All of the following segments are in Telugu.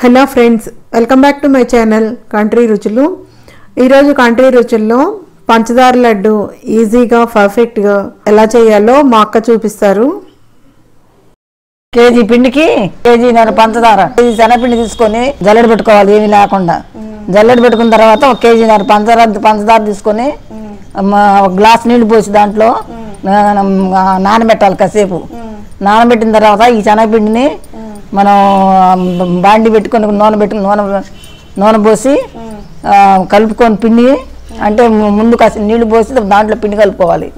Hello friends, welcome back to my channel country రుచులు. ఈరోజు కంట్రీ రుచుల్లో పంచదార లడ్డు ఈజీగా పర్ఫెక్ట్గా ఎలా చేయాలో మా అక్క చూపిస్తారు. కేజీ పిండికి కేజీన్నర పంచదార, కేజీ శనగపిండి తీసుకొని జల్లెడ పెట్టుకోవాలి. ఏమీ లేకుండా జల్లెడ పెట్టుకున్న తర్వాత ఒక కేజీన్నర పంచదార తీసుకొని ఒక గ్లాస్ నీళ్లు పోసి దాంట్లో నానబెట్టాలి. కాసేపు నానబెట్టిన తర్వాత ఈ శనగపిండిని మనం బాండి పెట్టుకొని నూనె పోసి కలుపుకొని పిండి అంటే ముందు కాస్త నీళ్లు పోసి దాంట్లో పిండి కలుపుకోవాలి.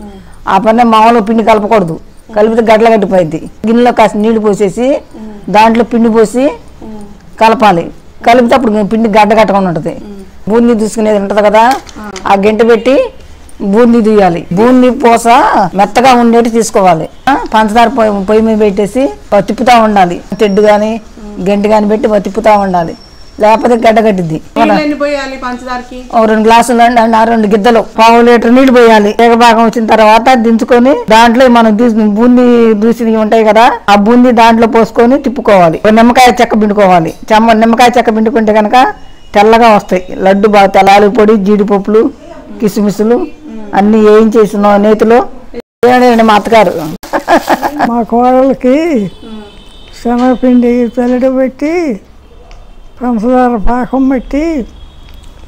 ఆ పని మామూలుగా పిండి కలపకూడదు, కలిపితే గడ్డలు కట్టిపోయింది. గిన్నెలో కాస్త నీళ్లు పోసేసి దాంట్లో పిండి పోసి కలపాలి. కలిపితే అప్పుడు పిండి గడ్డ కట్టకుండా ఉంటుంది. బూందీ తీసుకునేది ఉంటుంది కదా, ఆ గంట పెట్టి బూందీ తీయాలి. బూందీ పూస మెత్తగా ఉండేటి తీసుకోవాలి. పంచదార పొయ్యి మీద పెట్టేసి తిప్పుతా ఉండాలి. తెడ్డు కానీ గంట కానీ పెట్టి తిప్పుతా ఉండాలి, లేకపోతే గడ్డ కట్టిద్ది. 2 గ్లాసులు 2 గిద్దలు 1/2 లీటర్ నీళ్లు పోయాలి. ఏకభాగం వచ్చిన తర్వాత దించుకొని దాంట్లో మనం బూందీ దూసి ఉంటాయి కదా, ఆ బూందీ దాంట్లో పోసుకొని తిప్పుకోవాలి. నిమ్మకాయ చెక్క పిండుకోవాలి. నిమ్మకాయ చెక్క పిండుకుంటే కనుక తెల్లగా వస్తాయి లడ్డు. బాగా తెల్లాలి పొడి, జీడిపప్పులు, కిస్మిస్లు అన్ని వేయించేసి నేతిలో మా అత్తగారు. మా కోడలకి శనగపిండి జల్లెడ పెట్టి పంచదార పాకం పెట్టి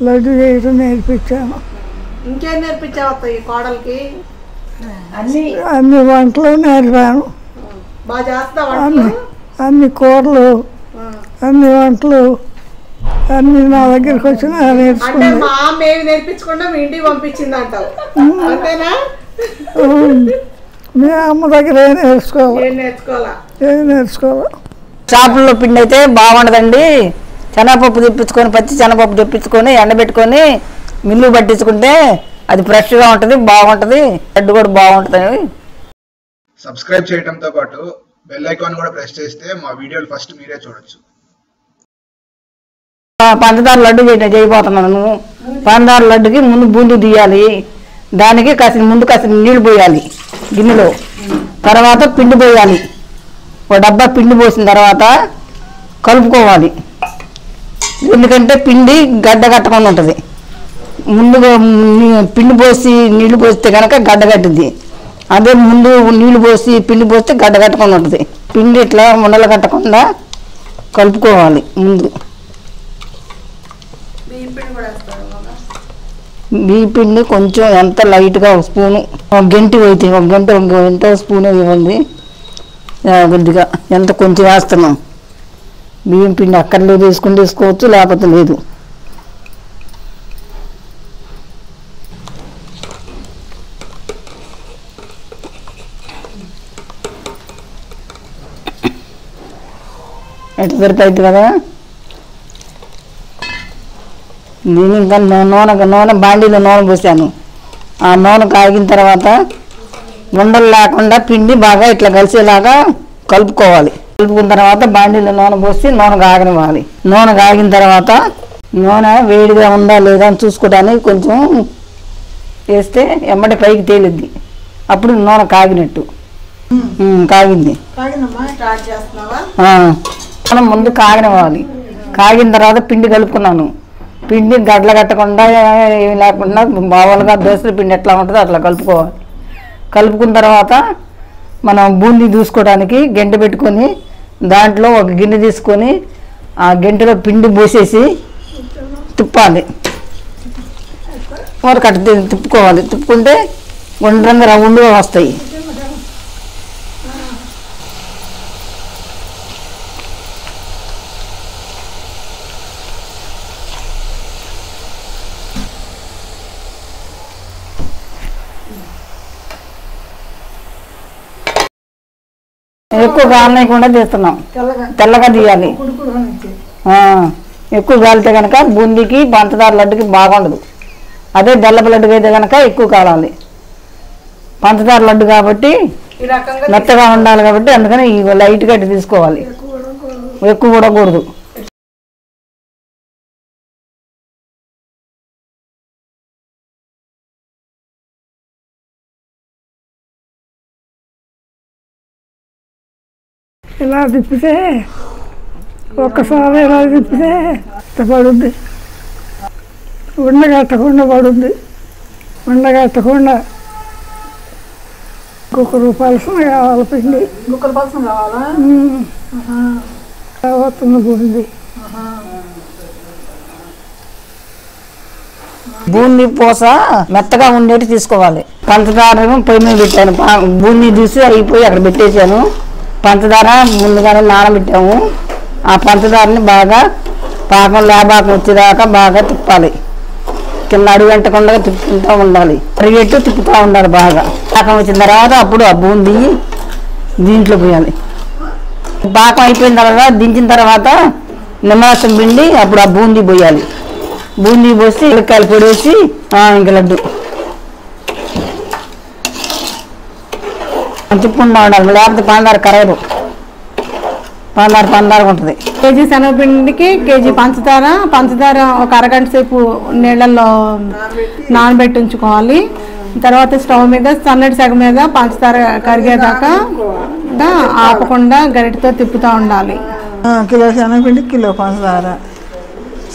లడ్డు చేయడం నేర్పించాను. ఇంకేం నేర్పించావు ఈ కోడలికి? అన్ని వంటలు నేర్పాను. అన్ని కూరలు, అన్ని వంటలు అన్ని నా దగ్గరికి వచ్చి నేర్చుకున్నాను. మా అమ్మ ఏమి నేర్పించకుండా మీ ఇంటికి పంపించింది అంటావు, అంతేనా? మీ అమ్మ దగ్గర ఏం నేర్చుకోవాలా? షాపుల్లో పిండి అయితే బాగుండదండి. శనగపప్పు తెప్పించుకొని, పచ్చి శనగపప్పు తెప్పించుకొని ఎండబెట్టుకొని మిల్లు పట్టించుకుంటే అది ఫ్రెష్గా ఉంటుంది, బాగుంటుంది. లడ్డు కూడా బాగుంటుంది. సబ్స్క్రైబ్ చేయడంతో పాటు బెల్ ఐకాన్ కూడా ప్రెస్ చేస్తే మా వీడియోలు ఫస్ట్ మీరే చూడొచ్చు. పంచదార లడ్డు చేయబోతున్నాను. పంచదార లడ్డుకి ముందు బూందీ తీయాలి. దానికి కాసిన నీళ్లు పోయాలి గిన్నెలో. తర్వాత పిండి పోయాలి. ఒక డబ్బా పిండి పోసిన తర్వాత కలుపుకోవాలి. ఎందుకంటే పిండి గడ్డ కట్టకుండా ఉంటుంది. ముందుగా పిండి పోసి నీళ్లు పోస్తే కనుక గడ్డ కట్టింది. అదే ముందు నీళ్లు పోసి పిండి పోస్తే గడ్డ కట్టకుండా ఉంటుంది. పిండి ఇట్లా ఉండలు కట్టకుండా కలుపుకోవాలి. ముందు బియ్య పిండి కొంచెం ఎంత లైట్గా ఒక స్పూను, ఒక గంటి పోయితే ఒక గంట స్పూన్ ఇవ్వండి. కొద్దిగా ఎంత కొంచెం వేస్తున్నాం. బియ్యం పిండి అక్కర్లేదు వేసుకుని తీసుకోవచ్చు, లేకపోతే లేదు. ఎట్లా సరిపోయింది కదా. నేను ఇంకా నూనె బాండీలో నూనె పోసాను. ఆ నూనె కాగిన తర్వాత ఉండలు లేకుండా పిండి బాగా ఇట్లా కలిసేలాగా కలుపుకోవాలి. కలుపుకున్న తర్వాత బాండీలో నూనె పోసి నూనె కాగనివ్వాలి. నూనె కాగిన తర్వాత నూనె వేడిగా ఉందా లేదా అని చూసుకోవడానికి కొంచెం వేస్తే ఎమ్మటి పైకి తేలిద్ది. అప్పుడు నూనె కాగినట్టు. కాగింది. ముందు కాగనివ్వాలి. కాగిన తర్వాత పిండి కలుపుకున్నాను. పిండి గడ్డలు కట్టకుండా ఏమి లేకుండా మామూలుగా దోశల పిండి ఎట్లా ఉంటుందో అట్లా కలుపుకోవాలి. కలుపుకున్న తర్వాత మనం బూందీ దూసుకోవడానికి గంట పెట్టుకొని దాంట్లో ఒక గిన్నె తీసుకొని ఆ గంటలో పిండి పోసేసి తిప్పాలి. కట్ట తిప్పుకోవాలి. తిప్పుకుంటే గుండ్రంగా రౌండ్గా వస్తాయి. ఎక్కువ గాలనేయకుండా తీస్తున్నాం. తెల్లగా తీయాలి. ఎక్కువ గాలితే కనుక బూందీకి పంచదార లడ్డుకి బాగుండదు. అదే బెల్లపు లడ్డుకి అయితే కనుక ఎక్కువ కాలాలి. పంచదార లడ్డు కాబట్టి మెత్తగా ఉండాలి కాబట్టి అందుకని లైట్గా తీసుకోవాలి, ఎక్కువ కూడా కూడదు. ఇలా తిప్పితే ఒక్కసారి ఇలా తిప్పితే ఇట్ట పడుద్ది, ఉండగట్టకుండా పడుద్ది. ఉండగట్టకుండా కుక్కరు పలసన కావాలి పిండి. గుక్కల పలసం కావాలా? వస్తుంది బూంది. బూందీ పూస మెత్తగా ఉండేటి తీసుకోవాలి. పంచదార పొయ్యి మీద పెట్టాను, బూందీ తీసి అయిపోయి అక్కడ పెట్టేశాను. పంచదార ముందుగానే నానబెట్టాము. ఆ పంచదారని బాగా పాకం లేబాకం వచ్చేదాకా బాగా తిప్పాలి. కింద అడుగు వెంటకుండా తిప్పుకుంటూ ఉండాలి, పరిగెట్టు తిప్పుతూ ఉండాలి బాగా. పాకం వచ్చిన తర్వాత అప్పుడు ఆ బూందీ దీంట్లో పోయాలి. పాకం అయిపోయిన తర్వాత దించిన తర్వాత నిమ్మరసం పిండి అప్పుడు ఆ బూందీ పోయాలి. బూందీ పోసి ఉల్లికాయలు పొడేసి ఇంక లడ్డు తిప్పుకుంటూ ఉండాలి, లేకపోతే పందారు కరగదు. పందారు ఉంటుంది. కేజీ శనగపిండికి కేజీ పంచదార ఒక అరగంట సేపు నీళ్ళల్లో నానబెట్టి ఉంచుకోవాలి. తర్వాత స్టవ్ మీద సన్నటి సెగ మీద పంచదార కరిగేదాకా ఆపకుండా గరిటతో తిప్పుతూ ఉండాలి. కిలో శనగపిండి, కిలో పంచదార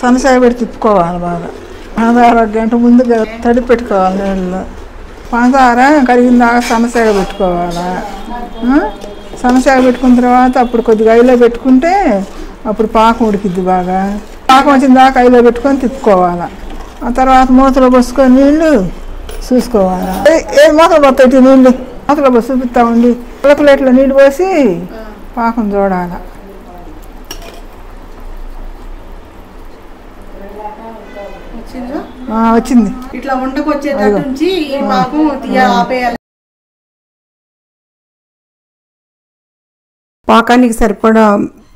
సన్నసాగ పెట్టి తిప్పుకోవాలి బాగా. పంచదార ఒక గంట ముందుగా తడి పెట్టుకోవాలి నీళ్ళలో. పంచదార కరిగిన దాకా సన్నసాగ పెట్టుకోవాలి. సన్నసాగ పెట్టుకున్న తర్వాత అప్పుడు కొద్దిగా ఐలో పెట్టుకుంటే అప్పుడు పాకం ఉడికిద్ది బాగా. పాకం వచ్చిన దాకా ఐలో పెట్టుకొని తిప్పుకోవాలి. ఆ తర్వాత మూతలో పోసుకొని నీళ్ళు చూసుకోవాలి. ఏ మూతలు పోతాయి నీళ్ళు, మూతలో పోసి చూపిస్తా ఉండి ప్లేట్లో నీళ్ళు పోసి పాకం చూడాలి. వచ్చింది. ఇట్లా ఉండకొచ్చేటట్టు నుంచి ఈ పాకం ఆపేయాలి. పాకానికి సరిపడా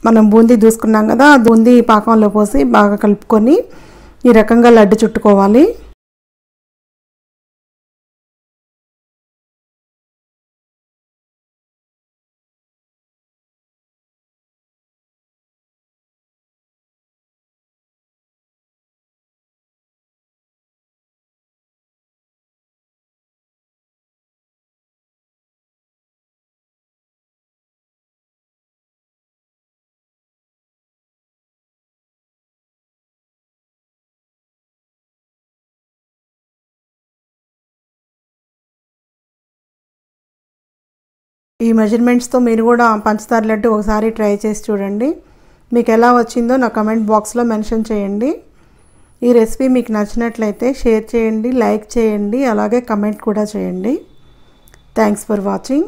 మనం బూందీ దూసుకున్నాం కదా, ఆ బూందీ పాకంలో పోసి బాగా కలుపుకొని ఈ రకంగా లడ్డు చుట్టుకోవాలి. ఈ మెజర్మెంట్స్తో మీరు కూడా పంచదార లడ్డు ఒకసారి ట్రై చేసి చూడండి. మీకు ఎలా వచ్చిందో నా కమెంట్ బాక్స్లో మెన్షన్ చేయండి. ఈ రెసిపీ మీకు నచ్చినట్లయితే షేర్ చేయండి, లైక్ చేయండి, అలాగే కమెంట్ కూడా చేయండి. Thanks for watching.